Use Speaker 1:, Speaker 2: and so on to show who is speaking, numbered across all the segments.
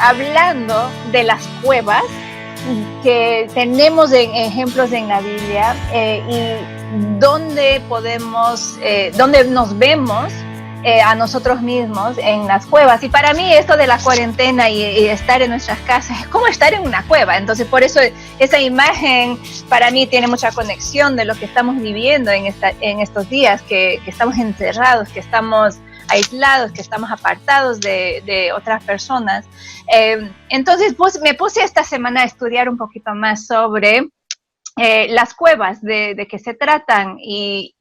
Speaker 1: hablando de las cuevas que tenemos ejemplos en la Biblia y dónde dónde nos vemos a nosotros mismos en las cuevas. Y para mí esto de la cuarentena y estar en nuestras casas es como estar en una cueva. Entonces por eso esa imagen para mí tiene mucha conexión de lo que estamos viviendo en estos días, que estamos encerrados, que estamos aislados, que estamos apartados de otras personas. Entonces me puse esta semana a estudiar un poquito más sobre las cuevas, de qué se tratan y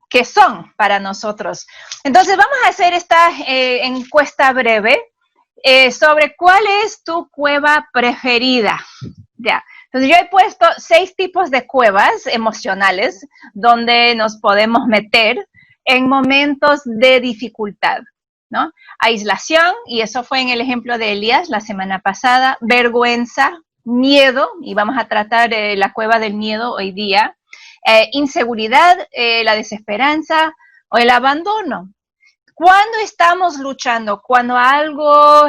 Speaker 1: qué son para nosotros. Entonces vamos a hacer esta encuesta breve sobre cuál es tu cueva preferida. Ya. Entonces yo he puesto 6 tipos de cuevas emocionales donde nos podemos meter en momentos de dificultad, ¿no? Aislación, y eso fue en el ejemplo de Elías la semana pasada, vergüenza, miedo, y vamos a tratar la cueva del miedo hoy día, inseguridad, la desesperanza o el abandono. Cuando estamos luchando, cuando algo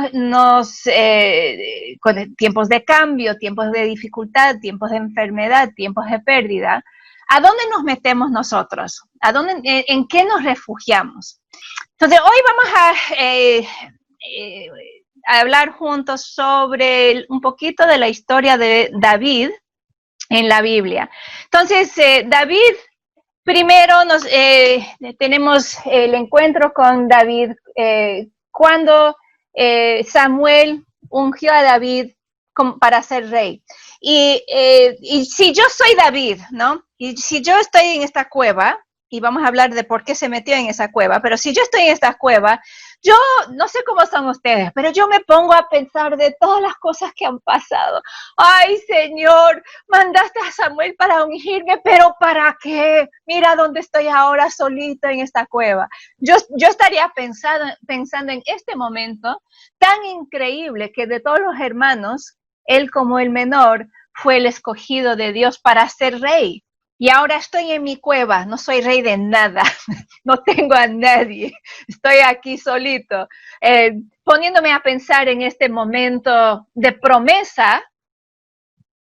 Speaker 1: con tiempos de cambio, tiempos de dificultad, tiempos de enfermedad, tiempos de pérdida, ¿a dónde nos metemos nosotros? ¿En qué nos refugiamos? Entonces, hoy vamos a hablar juntos sobre un poquito de la historia de David en la Biblia. Entonces, David, primero tenemos el encuentro con David cuando Samuel ungió a David para ser rey. Y si yo soy David, ¿no? Y si yo estoy en esta cueva, y vamos a hablar de por qué se metió en esa cueva, pero si yo estoy en esta cueva, yo no sé cómo son ustedes, pero yo me pongo a pensar de todas las cosas que han pasado. Ay, Señor, mandaste a Samuel para ungirme, pero ¿para qué? Mira dónde estoy ahora solito en esta cueva. Yo estaría pensando en este momento tan increíble que de todos los hermanos, él como el menor fue el escogido de Dios para ser rey. Y ahora estoy en mi cueva, no soy rey de nada, no tengo a nadie, estoy aquí solito, poniéndome a pensar en este momento de promesa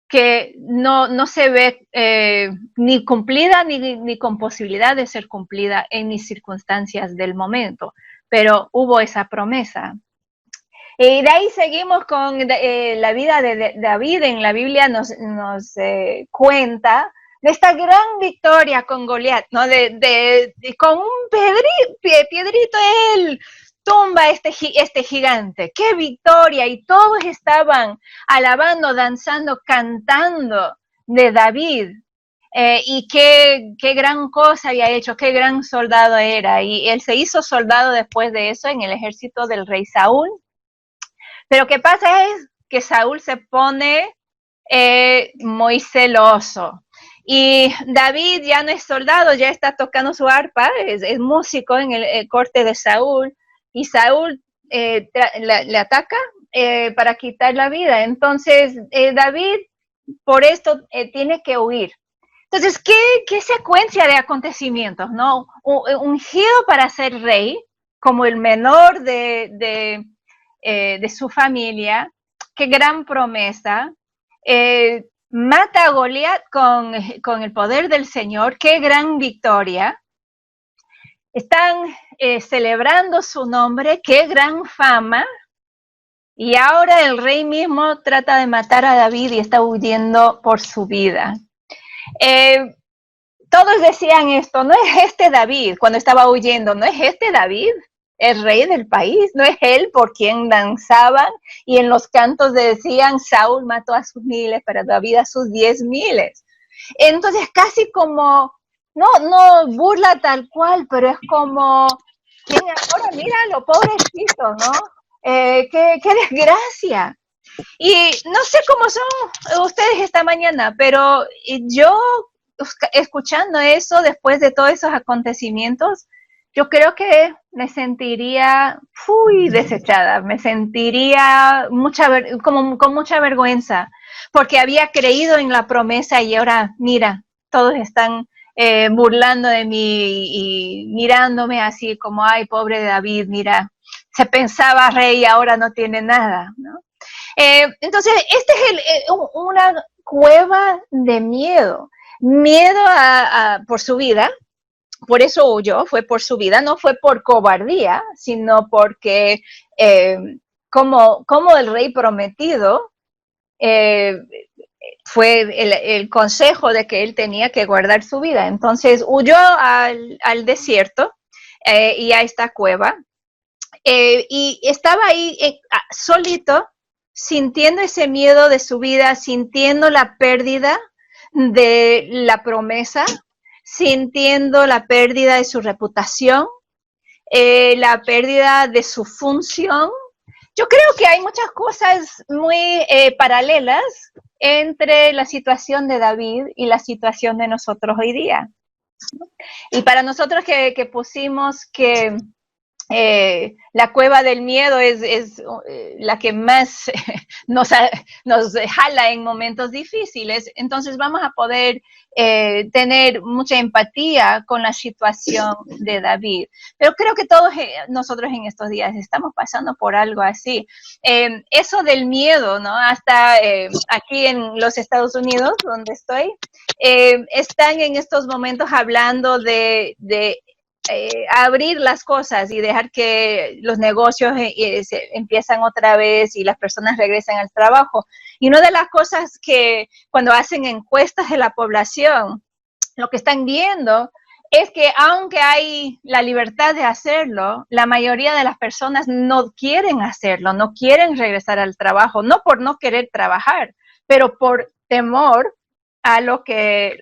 Speaker 1: que no se ve ni cumplida ni con posibilidad de ser cumplida en mis circunstancias del momento, pero hubo esa promesa. Y de ahí seguimos con la vida de David. En la Biblia nos cuenta de esta gran victoria con Goliat, ¿no? Con un piedrito él tumba este gigante. ¡Qué victoria! Y todos estaban alabando, danzando, cantando de David. Y qué gran cosa había hecho, qué gran soldado era. Y él se hizo soldado después de eso en el ejército del rey Saúl. Pero ¿qué pasa? Es que Saúl se pone muy celoso. Y David ya no es soldado, ya está tocando su arpa, es músico en el corte de Saúl. Y Saúl le ataca para quitar la vida. Entonces, David, por esto, tiene que huir. Entonces, ¿qué secuencia de acontecimientos, no? Ungido para ser rey, como el menor de su familia, qué gran promesa, mata a Goliat con el poder del Señor, qué gran victoria, están celebrando su nombre, qué gran fama, y ahora el rey mismo trata de matar a David y está huyendo por su vida. Todos decían esto, no es este David, cuando estaba huyendo, no es este David, el rey del país, no es él por quien danzaban y en los cantos decían Saúl mató a sus miles, pero David a sus 10,000. Entonces casi como, no burla tal cual, pero es como, ¿quién ahora? Míralo, pobrecito, ¿no? Qué desgracia. Y no sé cómo son ustedes esta mañana, pero yo escuchando eso después de todos esos acontecimientos, yo creo que me sentiría desechada, me sentiría con mucha vergüenza, porque había creído en la promesa y ahora, mira, todos están burlando de mí y mirándome así como, ay, pobre David, mira, se pensaba rey y ahora no tiene nada, ¿no? Entonces, este es una cueva de miedo, miedo por su vida. Por eso huyó, fue por su vida, no fue por cobardía, sino porque como el rey prometido, fue el consejo de que él tenía que guardar su vida. Entonces huyó al desierto y a esta cueva y estaba ahí solito, sintiendo ese miedo de su vida, sintiendo la pérdida de la promesa, sintiendo la pérdida de su reputación, la pérdida de su función. Yo creo que hay muchas cosas muy paralelas entre la situación de David y la situación de nosotros hoy día. Y para nosotros que pusimos que la cueva del miedo es la que más nos jala en momentos difíciles, entonces vamos a poder tener mucha empatía con la situación de David. Pero creo que todos nosotros en estos días estamos pasando por algo así. Eso del miedo, ¿no? Hasta aquí en los Estados Unidos, donde estoy, están en estos momentos hablando de abrir las cosas y dejar que los negocios se empiezan otra vez y las personas regresen al trabajo. Y una de las cosas que cuando hacen encuestas de la población, lo que están viendo es que aunque hay la libertad de hacerlo, la mayoría de las personas no quieren hacerlo, no quieren regresar al trabajo, no por no querer trabajar, pero por temor a lo que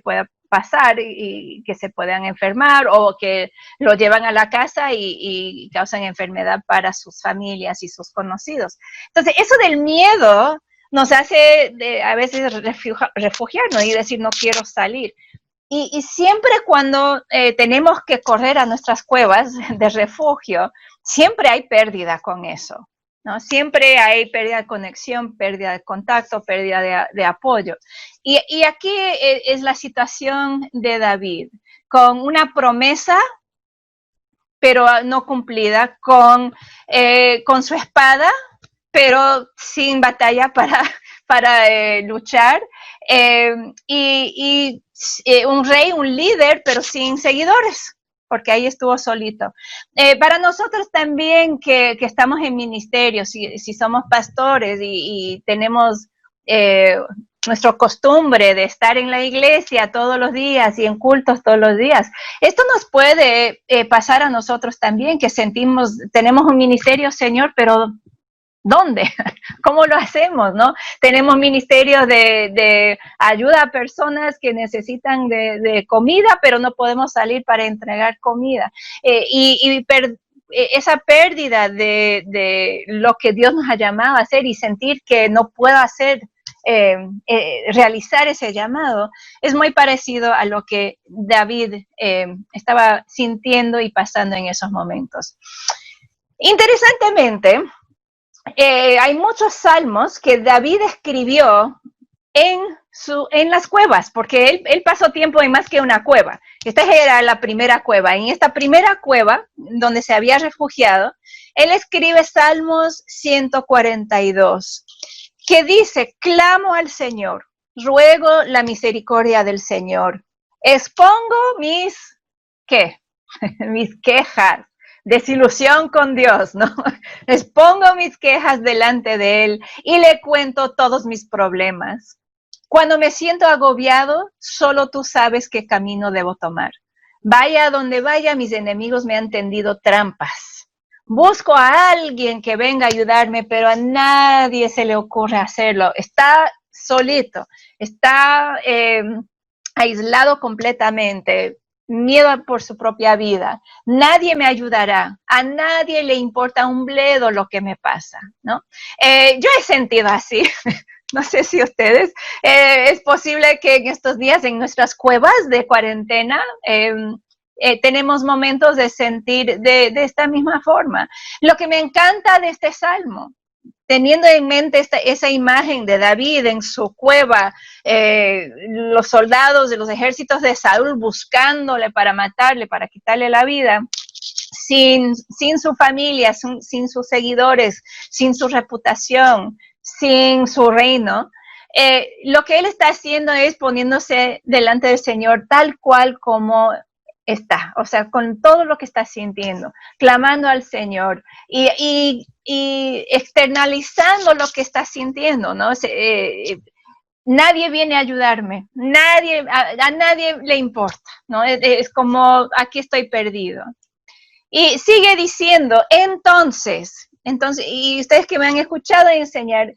Speaker 1: pueda pasar y que se puedan enfermar o que lo llevan a la casa y causan enfermedad para sus familias y sus conocidos. Entonces, eso del miedo nos hace a veces refugiarnos y decir no quiero salir. Y siempre cuando tenemos que correr a nuestras cuevas de refugio, siempre hay pérdida con eso, ¿no? Siempre hay pérdida de conexión, pérdida de contacto, pérdida de apoyo. Y aquí es la situación de David, con una promesa, pero no cumplida, con su espada, pero sin batalla para luchar, y un rey, un líder, pero sin seguidores, porque ahí estuvo solito. Para nosotros también que estamos en ministerio, si somos pastores y tenemos nuestra costumbre de estar en la iglesia todos los días y en cultos todos los días, esto nos puede pasar a nosotros también, que sentimos, tenemos un ministerio, Señor, pero ¿dónde? ¿Cómo lo hacemos, no? Tenemos ministerios de ayuda a personas que necesitan de comida, pero no podemos salir para entregar comida. Esa pérdida de lo que Dios nos ha llamado a hacer y sentir que no puedo hacer, realizar ese llamado, es muy parecido a lo que David estaba sintiendo y pasando en esos momentos. Interesantemente, hay muchos salmos que David escribió en las cuevas, porque él pasó tiempo en más que una cueva. Esta era la primera cueva. En esta primera cueva, donde se había refugiado, él escribe Salmos 142, que dice, clamo al Señor, ruego la misericordia del Señor, expongo ¿qué? Mis quejas, desilusión con Dios, ¿no? Expongo mis quejas delante de Él y le cuento todos mis problemas. Cuando me siento agobiado, solo tú sabes qué camino debo tomar. Vaya donde vaya, mis enemigos me han tendido trampas. Busco a alguien que venga a ayudarme, pero a nadie se le ocurre hacerlo. Está solito, está aislado completamente. Miedo por su propia vida. Nadie me ayudará. A nadie le importa un bledo lo que me pasa, ¿no? Yo he sentido así. No sé si ustedes. Es posible que en estos días, en nuestras cuevas de cuarentena, tenemos momentos de sentir de esta misma forma. Lo que me encanta de este salmo, teniendo en mente esa imagen de David en su cueva, los soldados de los ejércitos de Saúl buscándole para matarle, para quitarle la vida, sin su familia, sin sus seguidores, sin su reputación, sin su reino, lo que él está haciendo es poniéndose delante del Señor tal cual como está, o sea, con todo lo que está sintiendo, clamando al Señor y externalizando lo que está sintiendo, ¿no? Nadie viene a ayudarme, a nadie le importa, ¿no? Es como, aquí estoy perdido. Y sigue diciendo, entonces, y ustedes que me han escuchado enseñar,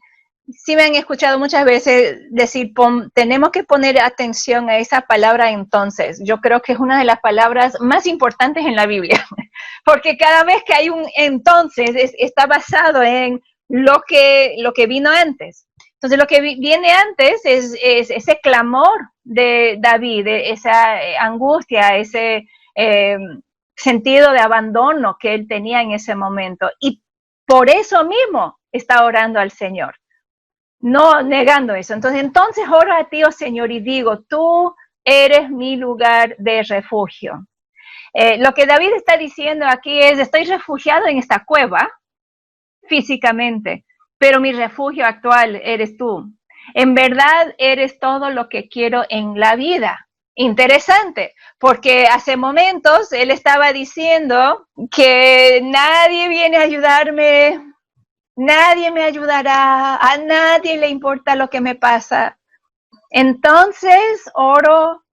Speaker 1: sí me han escuchado muchas veces decir, tenemos que poner atención a esa palabra entonces. Yo creo que es una de las palabras más importantes en la Biblia, porque cada vez que hay un entonces está basado en lo que vino antes. Entonces lo que viene antes es ese clamor de David, esa angustia, ese sentido de abandono que él tenía en ese momento. Y por eso mismo está orando al Señor, no negando eso. Entonces oro a ti, oh Señor, y digo, tú eres mi lugar de refugio. Lo que David está diciendo aquí es, estoy refugiado en esta cueva físicamente, pero mi refugio actual eres tú. En verdad eres todo lo que quiero en la vida. Interesante, porque hace momentos él estaba diciendo que nadie viene a ayudarme, nadie me ayudará, a nadie le importa lo que me pasa. Entonces oro,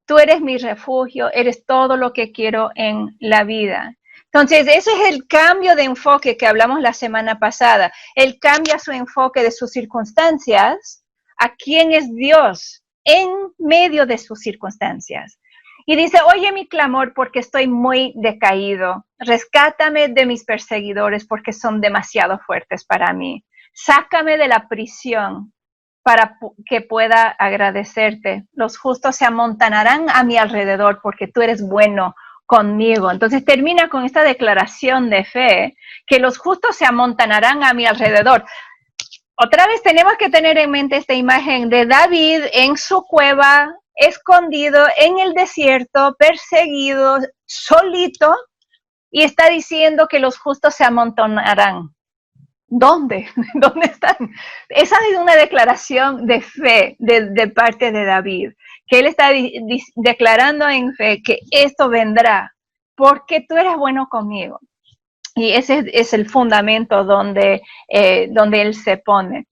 Speaker 1: tú eres mi refugio, eres todo lo que quiero en la vida. Entonces, ese es el cambio de enfoque que hablamos la semana pasada. Él cambia su enfoque de sus circunstancias a quién es Dios en medio de sus circunstancias. Y dice, oye mi clamor porque estoy muy decaído. Rescátame de mis perseguidores porque son demasiado fuertes para mí. Sácame de la prisión para que pueda agradecerte. Los justos se amontonarán a mi alrededor porque tú eres bueno conmigo. Entonces termina con esta declaración de fe, que los justos se amontonarán a mi alrededor. Otra vez tenemos que tener en mente esta imagen de David en su cueva, escondido en el desierto, perseguido, solito, y está diciendo que los justos se amontonarán. ¿Dónde? ¿Dónde están? Esa es una declaración de fe de parte de David, que él está declarando en fe que esto vendrá porque tú eres bueno conmigo. Y ese es el fundamento donde él se pone.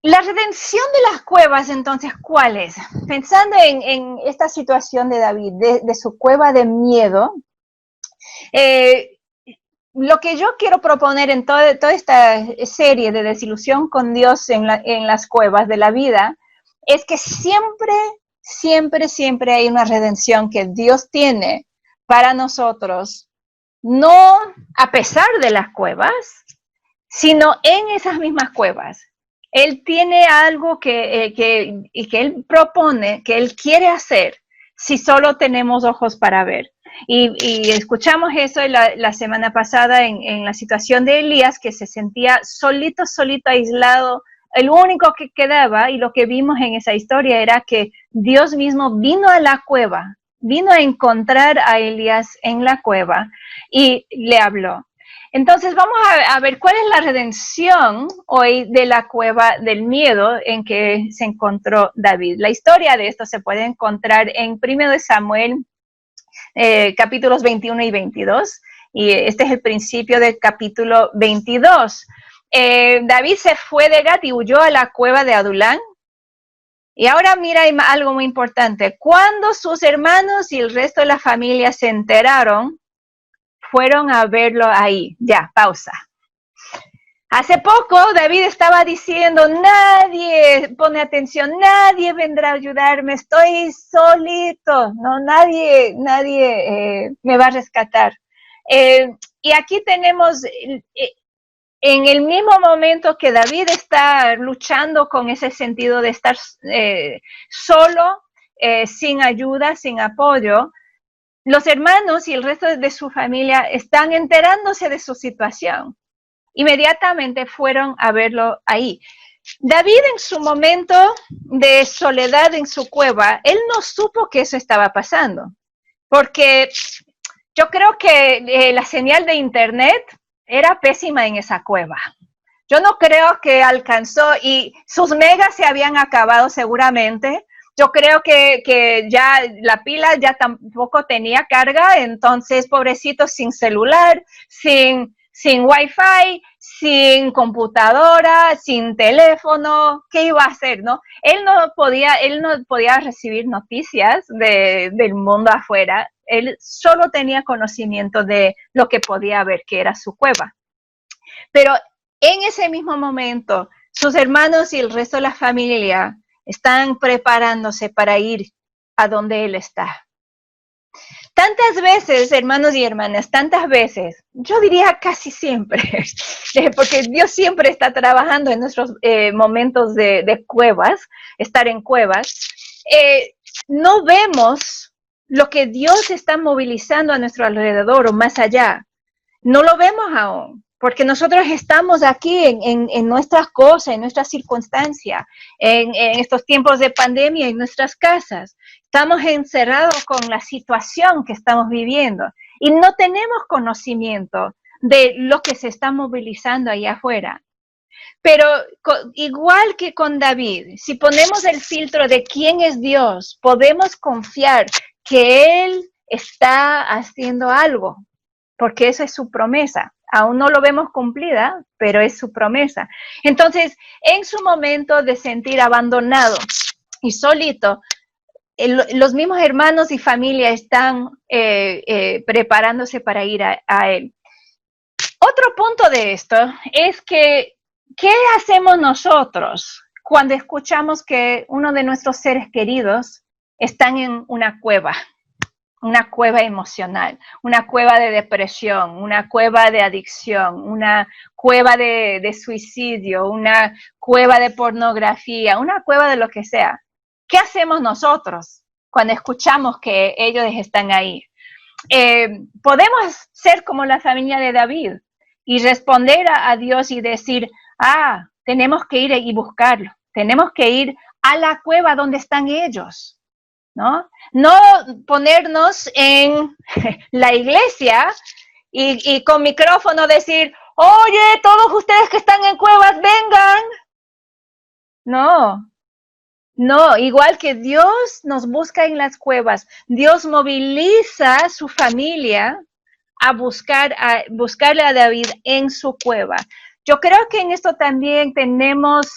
Speaker 1: La redención de las cuevas, entonces, ¿cuál es? Pensando en esta situación de David, de su cueva de miedo, lo que yo quiero proponer en toda esta serie de desilusión con Dios en las cuevas de la vida es que siempre, siempre, siempre hay una redención que Dios tiene para nosotros, no a pesar de las cuevas, sino en esas mismas cuevas. Él tiene algo que Él propone, que Él quiere hacer, si solo tenemos ojos para ver. Y escuchamos eso la semana pasada en la situación de Elías, que se sentía solito, aislado, el único que quedaba, y lo que vimos en esa historia era que Dios mismo vino a la cueva, vino a encontrar a Elías en la cueva y le habló. Entonces vamos a ver cuál es la redención hoy de la cueva del miedo en que se encontró David. La historia de esto se puede encontrar en 1 Samuel capítulos 21 y 22, y este es el principio del capítulo 22. David se fue de Gat y huyó a la cueva de Adulán. Y ahora mira algo muy importante. Cuando sus hermanos y el resto de la familia se enteraron, fueron a verlo ahí. Ya, pausa. Hace poco David estaba diciendo, nadie pone atención, nadie vendrá a ayudarme, estoy solito, no, nadie me va a rescatar. Y aquí tenemos, en el mismo momento que David está luchando con ese sentido de estar solo, sin ayuda, sin apoyo, los hermanos y el resto de su familia están enterándose de su situación. Inmediatamente fueron a verlo ahí. David, en su momento de soledad en su cueva, él no supo que eso estaba pasando, porque Yo creo que la señal de internet era pésima en esa cueva. Yo no creo que alcanzó, y sus megas se habían acabado seguramente. Yo creo que ya la pila ya tampoco tenía carga, entonces pobrecito, sin celular, sin wifi, sin computadora, sin teléfono, ¿qué iba a hacer, no? Él no podía recibir noticias del mundo afuera. Él solo tenía conocimiento de lo que podía ver, que era su cueva. Pero en ese mismo momento, sus hermanos y el resto de la familia están preparándose para ir a donde él está. Tantas veces, hermanos y hermanas, tantas veces, yo diría casi siempre, porque Dios siempre está trabajando en nuestros momentos de cuevas, estar en cuevas, no vemos lo que Dios está movilizando a nuestro alrededor o más allá. No lo vemos aún, porque nosotros estamos aquí en nuestras cosas, en nuestras circunstancias, en estos tiempos de pandemia, en nuestras casas. Estamos encerrados con la situación que estamos viviendo y no tenemos conocimiento de lo que se está movilizando allá afuera. Pero igual que con David, si ponemos el filtro de quién es Dios, podemos confiar que Él está haciendo algo, porque esa es su promesa. Aún no lo vemos cumplida, pero es su promesa. Entonces, en su momento de sentir abandonado y solito, los mismos hermanos y familia están preparándose para ir a él. Otro punto de esto es que, ¿qué hacemos nosotros cuando escuchamos que uno de nuestros seres queridos está en una cueva emocional, una cueva de depresión, una cueva de adicción, una cueva de suicidio, una cueva de pornografía, una cueva de lo que sea? ¿Qué hacemos nosotros cuando escuchamos que ellos están ahí? Podemos ser como la familia de David y responder a Dios y decir, tenemos que ir y buscarlo, tenemos que ir a la cueva donde están ellos, ¿no? No ponernos en la iglesia y con micrófono decir, oye, todos ustedes que están en cuevas, vengan. No, igual que Dios nos busca en las cuevas, Dios moviliza a su familia a buscarle a David en su cueva. Yo creo que en esto también tenemos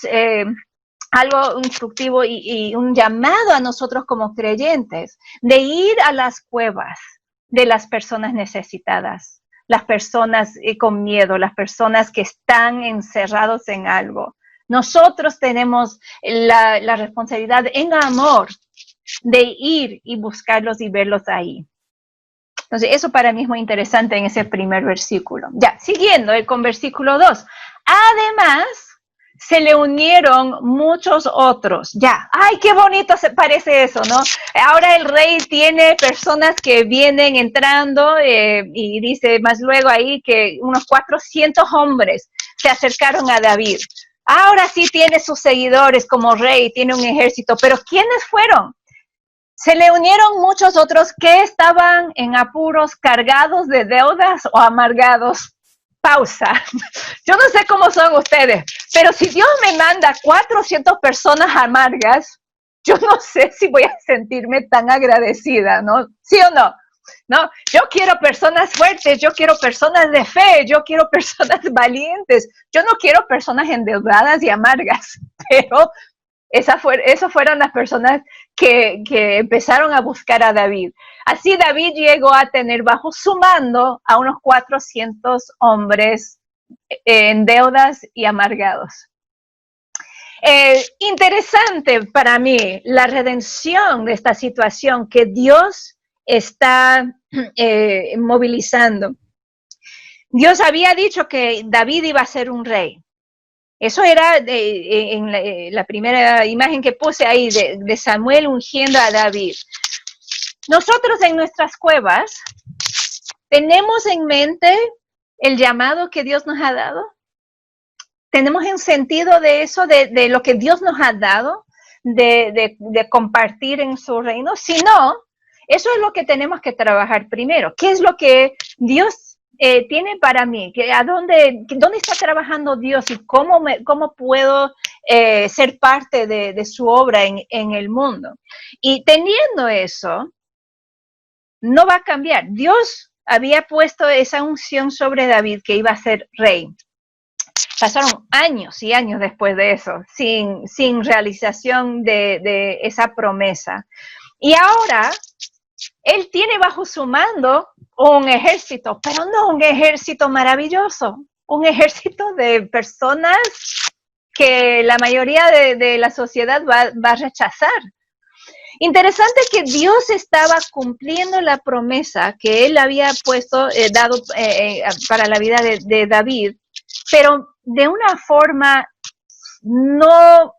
Speaker 1: algo instructivo y un llamado a nosotros como creyentes de ir a las cuevas de las personas necesitadas, las personas con miedo, las personas que están encerrados en algo. Nosotros tenemos la responsabilidad en amor de ir y buscarlos y verlos ahí. Entonces, eso para mí es muy interesante en ese primer versículo. Ya, siguiendo con versículo 2. Además, se le unieron muchos otros. Ya, ¡ay, qué bonito se parece eso!, ¿no? Ahora el rey tiene personas que vienen entrando y dice más luego ahí que unos 400 hombres se acercaron a David. Ahora sí tiene sus seguidores como rey, tiene un ejército, pero ¿quiénes fueron? Se le unieron muchos otros que estaban en apuros, cargados de deudas o amargados. Pausa. Yo no sé cómo son ustedes, pero si Dios me manda 400 personas amargas, yo no sé si voy a sentirme tan agradecida, ¿no? ¿Sí o no? No, yo quiero personas fuertes, yo quiero personas de fe, yo quiero personas valientes, yo no quiero personas endeudadas y amargas, pero esas fueron las personas que empezaron a buscar a David. Así David llegó a tener bajo su mando a unos 400 hombres en deudas y amargados. Interesante para mí la redención de esta situación que Dios está movilizando. Dios había dicho que David iba a ser un rey. Eso era en la primera imagen que puse ahí de Samuel ungiendo a David. Nosotros en nuestras cuevas tenemos en mente el llamado que Dios nos ha dado. Tenemos un sentido de eso, de lo que Dios nos ha dado, de compartir en su reino. Si no, Eso es lo que tenemos que trabajar primero. ¿Qué es lo que Dios tiene para mí? ¿Dónde está trabajando Dios y cómo puedo ser parte de su obra en el mundo? Y teniendo eso, no va a cambiar. Dios había puesto esa unción sobre David que iba a ser rey. Pasaron años y años después de eso, sin realización de esa promesa. Y ahora, él tiene bajo su mando un ejército, pero no un ejército maravilloso, un ejército de personas que la mayoría de la sociedad va a rechazar. Interesante que Dios estaba cumpliendo la promesa que él había dado para la vida de David, pero de una forma no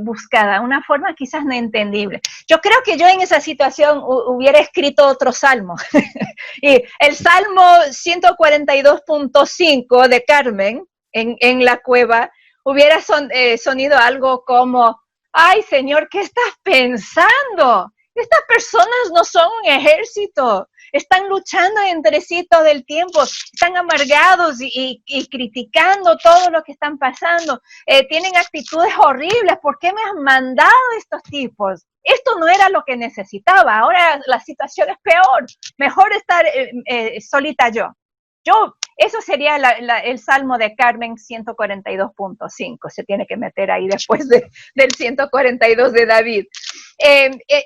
Speaker 1: buscada, una forma quizás no entendible. Yo creo que yo en esa situación hubiera escrito otro salmo. Y el Salmo 142.5 de Carmen en la cueva hubiera sonido algo como: ay, Señor, ¿qué estás pensando? Estas personas no son un ejército. Están luchando entre sí todo el tiempo. Están amargados y criticando todo lo que están pasando. Tienen actitudes horribles. ¿Por qué me has mandado estos tipos? Esto no era lo que necesitaba. Ahora la situación es peor. Mejor estar solita yo. Eso sería el Salmo de Carmen 142.5. Se tiene que meter ahí después del 142 de David.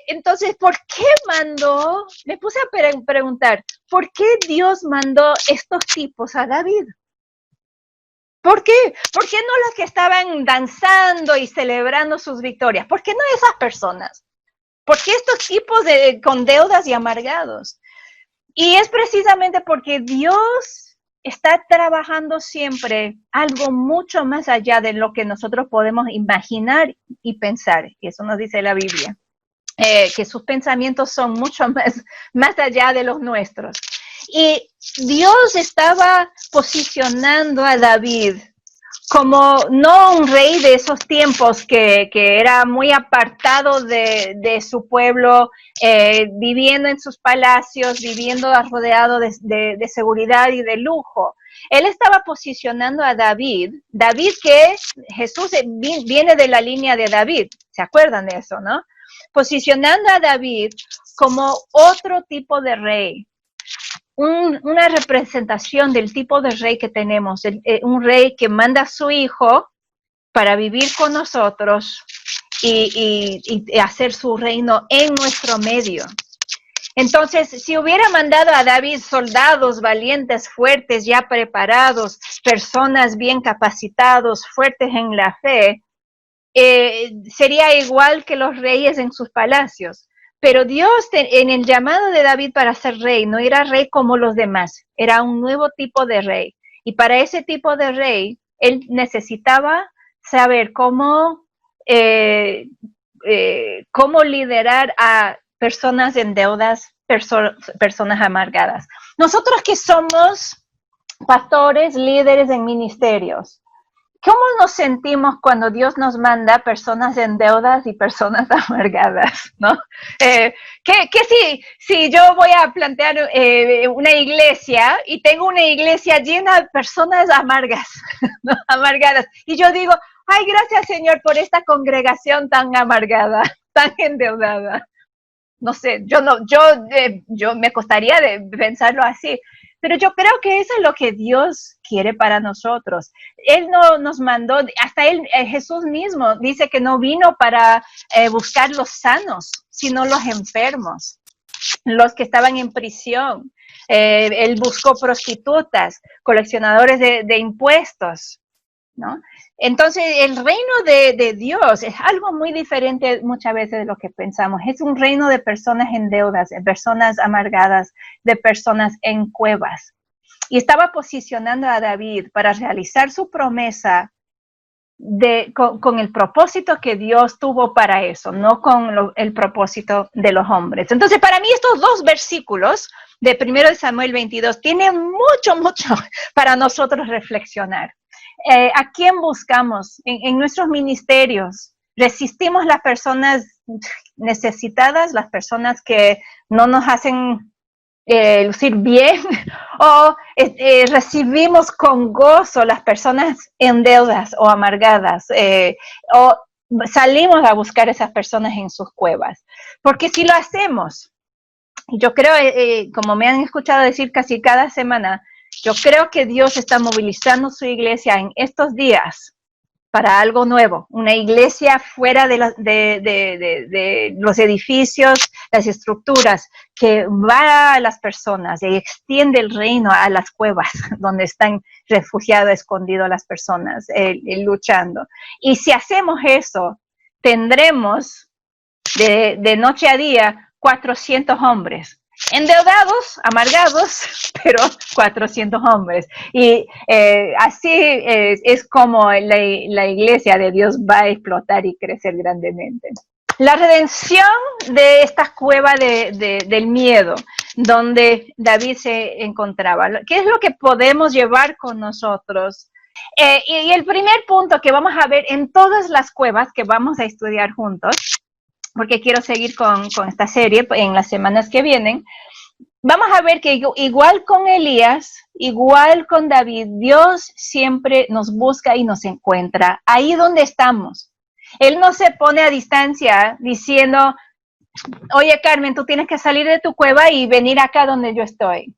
Speaker 1: Entonces, ¿por qué mandó? Me puse a preguntar, ¿por qué Dios mandó estos tipos a David? ¿Por qué? ¿Por qué no los que estaban danzando y celebrando sus victorias? ¿Por qué no esas personas? ¿Por qué estos tipos con deudas y amargados? Y es precisamente porque Dios está trabajando siempre algo mucho más allá de lo que nosotros podemos imaginar y pensar. Y eso nos dice la Biblia, que sus pensamientos son mucho más allá de los nuestros. Y Dios estaba posicionando a David como no un rey de esos tiempos que era muy apartado de su pueblo, viviendo en sus palacios, viviendo rodeado de seguridad y de lujo. Él estaba posicionando a David que Jesús viene de la línea de David, ¿se acuerdan de eso, no? Posicionando a David como otro tipo de rey. Una representación del tipo de rey que tenemos, un rey que manda a su hijo para vivir con nosotros y hacer su reino en nuestro medio. Entonces, si hubiera mandado a David soldados valientes, fuertes, ya preparados, personas bien capacitados, fuertes en la fe, sería igual que los reyes en sus palacios. Pero Dios, en el llamado de David para ser rey, no era rey como los demás, era un nuevo tipo de rey. Y para ese tipo de rey, él necesitaba saber cómo liderar a personas en deudas, personas amargadas. Nosotros que somos pastores, líderes en ministerios, ¿cómo nos sentimos cuando Dios nos manda personas en deudas y personas amargadas, ¿no? Si yo voy a plantear una iglesia y tengo una iglesia llena de personas amargas, ¿no? Amargadas, y yo digo, ay, gracias Señor por esta congregación tan amargada, tan endeudada. No sé, yo me costaría de pensarlo así. Pero yo creo que eso es lo que Dios quiere para nosotros. Él no nos mandó, hasta Jesús mismo dice que no vino para buscar los sanos, sino los enfermos, los que estaban en prisión. Él buscó prostitutas, coleccionadores de impuestos, ¿no? Entonces, el reino de Dios es algo muy diferente muchas veces de lo que pensamos. Es un reino de personas en deudas, de personas amargadas, de personas en cuevas. Y estaba posicionando a David para realizar su promesa con el propósito que Dios tuvo para eso, no con el propósito de los hombres. Entonces, para mí estos dos versículos de 1 Samuel 22 tienen mucho para nosotros reflexionar. ¿A quién buscamos en nuestros ministerios? ¿Resistimos las personas necesitadas, las personas que no nos hacen lucir bien, o recibimos con gozo las personas en deudas o amargadas, o salimos a buscar a esas personas en sus cuevas. Porque si lo hacemos, yo creo, como me han escuchado decir casi cada semana, yo creo que Dios está movilizando su iglesia en estos días para algo nuevo, una iglesia fuera de los edificios, las estructuras, que va a las personas y extiende el reino a las cuevas donde están refugiados, escondidos las personas, luchando. Y si hacemos eso, tendremos de noche a día 400 hombres. Endeudados, amargados, pero 400 hombres. Y así es como la iglesia de Dios va a explotar y crecer grandemente. La redención de esta cueva del miedo, donde David se encontraba. ¿Qué es lo que podemos llevar con nosotros? Y el primer punto que vamos a ver en todas las cuevas que vamos a estudiar juntos, porque quiero seguir con esta serie en las semanas que vienen, vamos a ver que igual con Elías, igual con David, Dios siempre nos busca y nos encuentra ahí donde estamos. Él no se pone a distancia diciendo, oye Carmen, tú tienes que salir de tu cueva y venir acá donde yo estoy.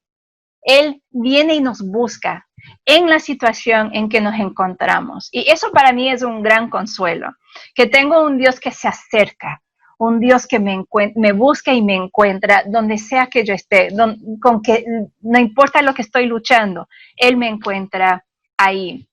Speaker 1: Él viene y nos busca en la situación en que nos encontramos. Y eso para mí es un gran consuelo, que tengo un Dios que se acerca, un Dios que me busca y me encuentra donde sea que yo esté, con que no importa lo que estoy luchando, Él me encuentra ahí.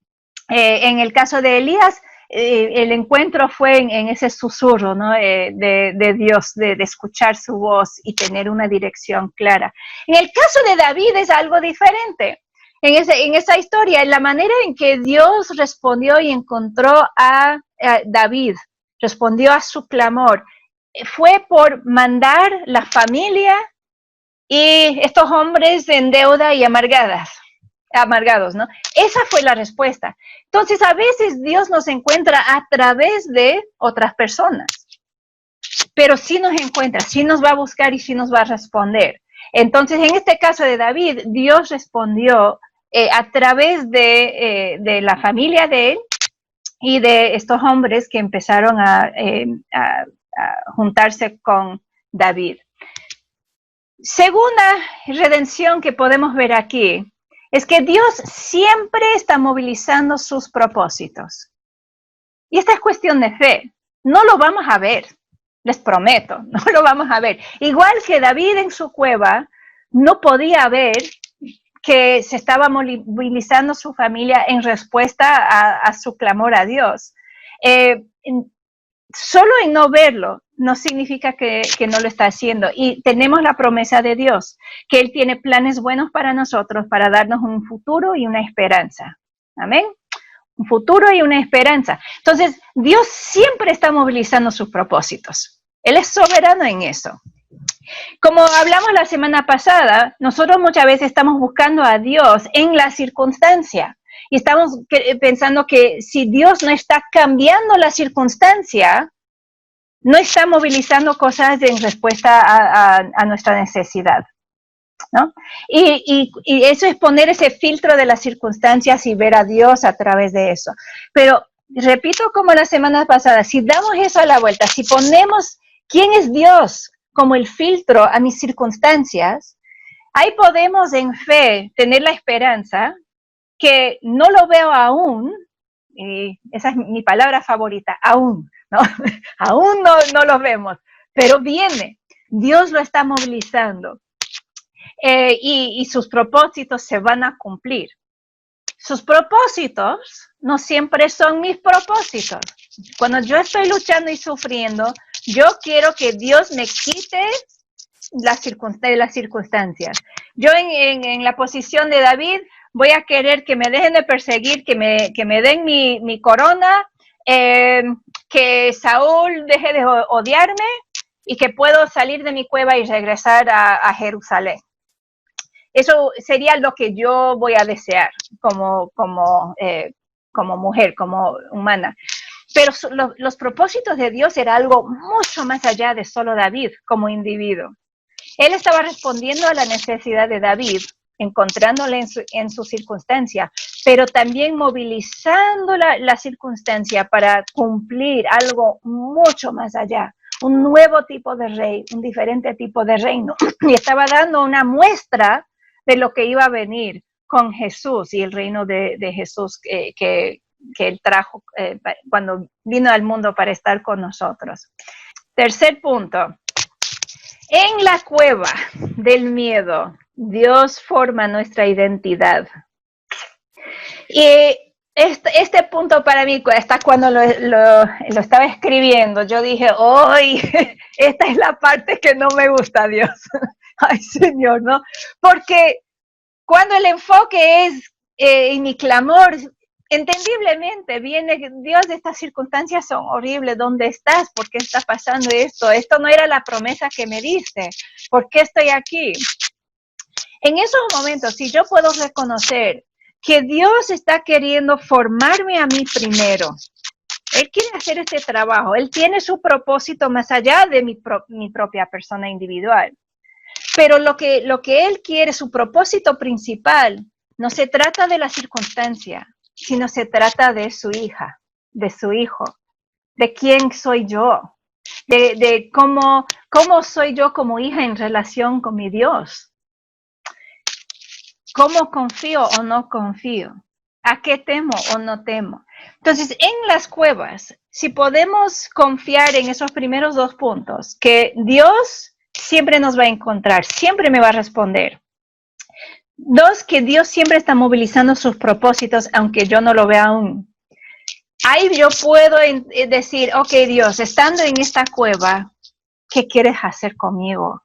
Speaker 1: En el caso de Elías, el encuentro fue en ese susurro, ¿no? de Dios, de escuchar su voz y tener una dirección clara. En el caso de David es algo diferente. En esa historia, en la manera en que Dios respondió y encontró a David, respondió a su clamor, fue por mandar la familia y estos hombres en deuda y amargados, ¿no? Esa fue la respuesta. Entonces, a veces Dios nos encuentra a través de otras personas, pero sí nos encuentra, sí nos va a buscar y sí nos va a responder. Entonces, en este caso de David, Dios respondió a través de la familia de él y de estos hombres que empezaron a juntarse con David. Segunda redención que podemos ver aquí es que Dios siempre está movilizando sus propósitos. Y esta es cuestión de fe. No lo vamos a ver, les prometo, no lo vamos a ver. Igual que David en su cueva no podía ver que se estaba movilizando su familia en respuesta a su clamor a Dios. Solo en no verlo no significa que no lo está haciendo. Y tenemos la promesa de Dios, que Él tiene planes buenos para nosotros, para darnos un futuro y una esperanza. Amén. Un futuro y una esperanza. Entonces, Dios siempre está movilizando sus propósitos. Él es soberano en eso. Como hablamos la semana pasada, nosotros muchas veces estamos buscando a Dios en la circunstancia. Y estamos pensando que si Dios no está cambiando la circunstancia, no está movilizando cosas en respuesta a nuestra necesidad, ¿no? Y eso es poner ese filtro de las circunstancias y ver a Dios a través de eso. Pero repito como la semana pasada, si damos eso a la vuelta, si ponemos quién es Dios como el filtro a mis circunstancias, ahí podemos en fe tener la esperanza que no lo veo aún, y esa es mi palabra favorita, aún, ¿no? Aún no lo vemos, pero viene, Dios lo está movilizando y sus propósitos se van a cumplir. Sus propósitos no siempre son mis propósitos. Cuando yo estoy luchando y sufriendo, yo quiero que Dios me quite las circunstancias. Yo en la posición de David voy a querer que me dejen de perseguir, que me den mi corona, que Saúl deje de odiarme y que puedo salir de mi cueva y regresar a Jerusalén. Eso sería lo que yo voy a desear como mujer, como humana. Pero los propósitos de Dios era algo mucho más allá de solo David como individuo. Él estaba respondiendo a la necesidad de David, encontrándole en su circunstancia, pero también movilizando la circunstancia para cumplir algo mucho más allá, un nuevo tipo de rey, un diferente tipo de reino. Y estaba dando una muestra de lo que iba a venir con Jesús y el reino de Jesús que él trajo cuando vino al mundo para estar con nosotros. Tercer punto. En la cueva del miedo, Dios forma nuestra identidad. Y este punto para mí, hasta cuando lo estaba escribiendo, yo dije, ¡ay! Esta es la parte que no me gusta, Dios. Ay, Señor, ¿no? Porque cuando el enfoque es en mi clamor, entendiblemente viene, Dios, estas circunstancias son horribles, ¿dónde estás? ¿Por qué está pasando esto? Esto no era la promesa que me diste, ¿por qué estoy aquí? En esos momentos, si yo puedo reconocer que Dios está queriendo formarme a mí primero, Él quiere hacer este trabajo, Él tiene su propósito más allá de mi propia persona individual. Pero lo que Él quiere, su propósito principal, no se trata de la circunstancia, sino se trata de su hija, de su hijo, de quién soy yo, de cómo soy yo como hija en relación con mi Dios. ¿Cómo confío o no confío? ¿A qué temo o no temo? Entonces, en las cuevas, si podemos confiar en esos primeros dos puntos, que Dios siempre nos va a encontrar, siempre me va a responder. Dos, que Dios siempre está movilizando sus propósitos, aunque yo no lo vea aún. Ahí yo puedo decir, ok, Dios, estando en esta cueva, ¿qué quieres hacer conmigo?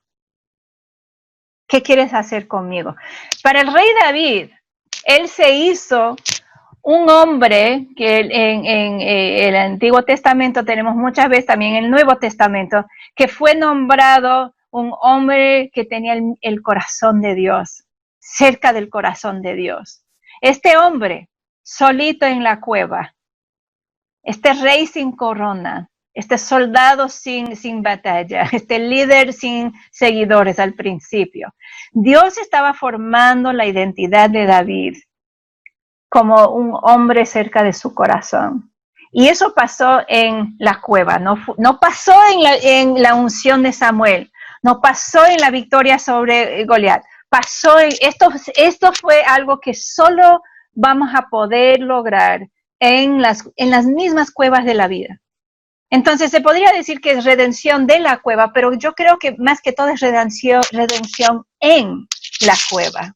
Speaker 1: ¿Qué quieres hacer conmigo? Para el rey David, él se hizo un hombre que en el Antiguo Testamento tenemos muchas veces, también en el Nuevo Testamento, que fue nombrado un hombre que tenía el corazón de Dios, cerca del corazón de Dios. Este hombre, solito en la cueva, este rey sin corona, este soldado sin batalla, este líder sin seguidores al principio. Dios estaba formando la identidad de David como un hombre cerca de su corazón. Y eso pasó en la cueva, no pasó en la unción de Samuel, no pasó en la victoria sobre Goliat, pasó esto fue algo que solo vamos a poder lograr en las mismas cuevas de la vida. Entonces se podría decir que es redención de la cueva, pero yo creo que más que todo es redención en la cueva,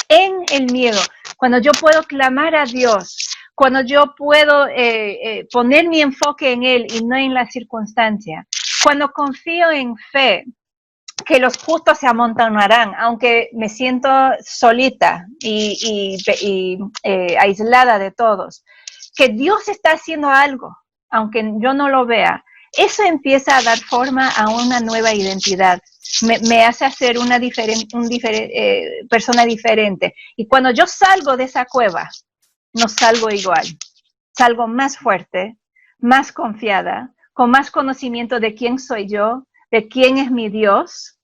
Speaker 1: en el miedo, cuando yo puedo clamar a Dios, cuando yo puedo poner mi enfoque en Él y no en la circunstancia, cuando confío en fe, que los justos se amontonarán, aunque me siento solita y aislada de todos, que Dios está haciendo algo, aunque yo no lo vea. Eso empieza a dar forma a una nueva identidad. Me hace ser una persona diferente. Y cuando yo salgo de esa cueva, no salgo igual. Salgo más fuerte, más confiada, con más conocimiento de quién soy yo, de quién es mi Dios.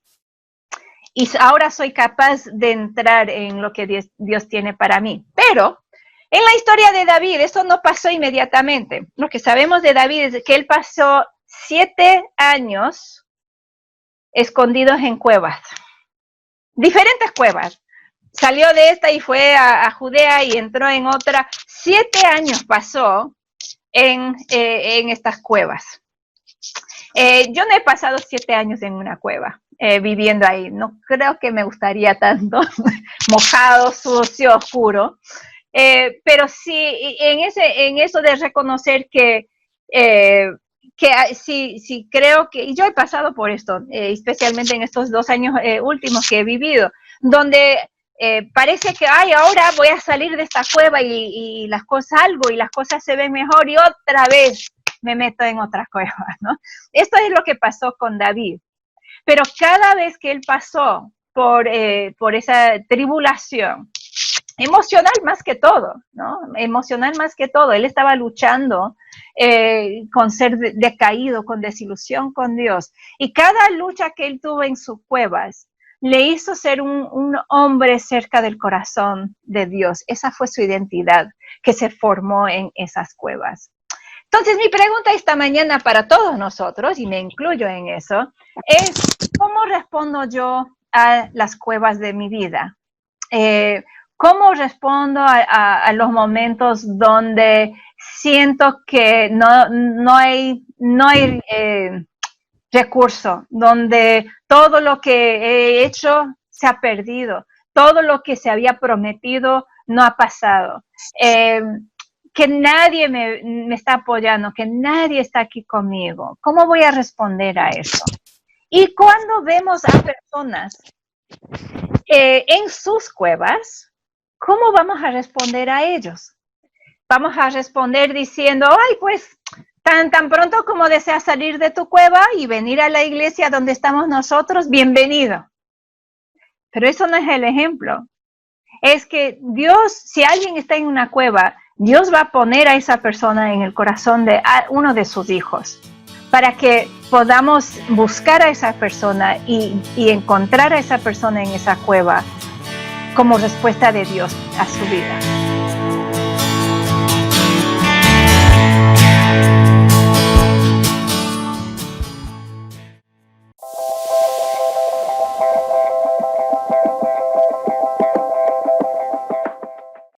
Speaker 1: Y ahora soy capaz de entrar en lo que Dios tiene para mí. Pero en la historia de David, esto no pasó inmediatamente. Lo que sabemos de David es que él pasó 7 años escondidos en cuevas, diferentes cuevas. Salió de esta y fue a Judea y entró en otra. 7 años pasó en estas cuevas. Yo no he pasado 7 años en una cueva, viviendo ahí. No creo que me gustaría tanto, mojado, sucio, oscuro. Pero sí, en eso de reconocer que sí creo que, y yo he pasado por esto, especialmente en estos 2 años últimos que he vivido, donde parece que, ahora voy a salir de esta cueva y las cosas salgo y las cosas se ven mejor y otra vez me meto en otra cueva, ¿no? Esto es lo que pasó con David. Pero cada vez que él pasó por esa tribulación, emocional más que todo, ¿no? Emocional más que todo. Él estaba luchando con ser decaído, con desilusión con Dios. Y cada lucha que él tuvo en sus cuevas le hizo ser un hombre cerca del corazón de Dios. Esa fue su identidad que se formó en esas cuevas. Entonces, mi pregunta esta mañana para todos nosotros, y me incluyo en eso, es ¿cómo respondo yo a las cuevas de mi vida? ¿Cómo respondo a los momentos donde siento que no hay recurso, donde todo lo que he hecho se ha perdido, todo lo que se había prometido no ha pasado? Que nadie me está apoyando, que nadie está aquí conmigo. ¿Cómo voy a responder a eso? Y cuando vemos a personas en sus cuevas, ¿cómo vamos a responder a ellos? Vamos a responder diciendo, ay, pues tan pronto como deseas salir de tu cueva y venir a la iglesia donde estamos nosotros, bienvenido. Pero eso no es el ejemplo. Es que Dios, si alguien está en una cueva, Dios va a poner a esa persona en el corazón de uno de sus hijos, para que podamos buscar a esa persona y encontrar a esa persona en esa cueva como respuesta de Dios a su vida.